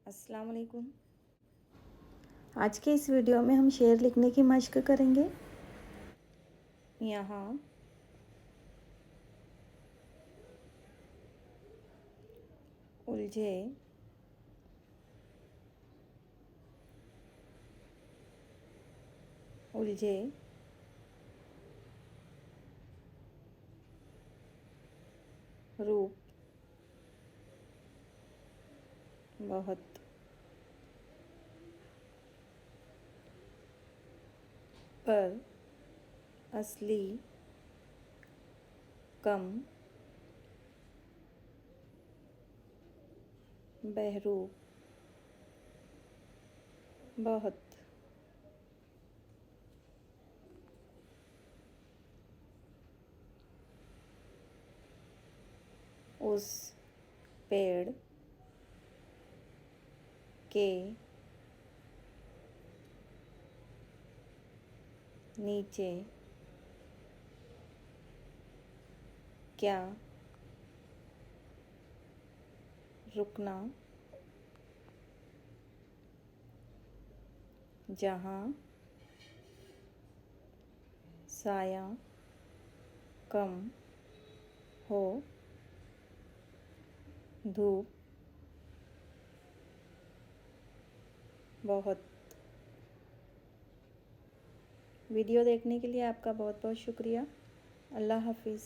अस्सलाम वालेकुम। आज के इस वीडियो में हम शेर लिखने की मश्क करेंगे। यहाँ उलझे उलझे रूप बहुत पर असली कम बहरूप बहुत उस पेड़ के नीचे क्या रुकना जहाँ साया कम हो धूप बहुत। वीडियो देखने के लिए आपका बहुत बहुत शुक्रिया। अल्लाह हाफिज़।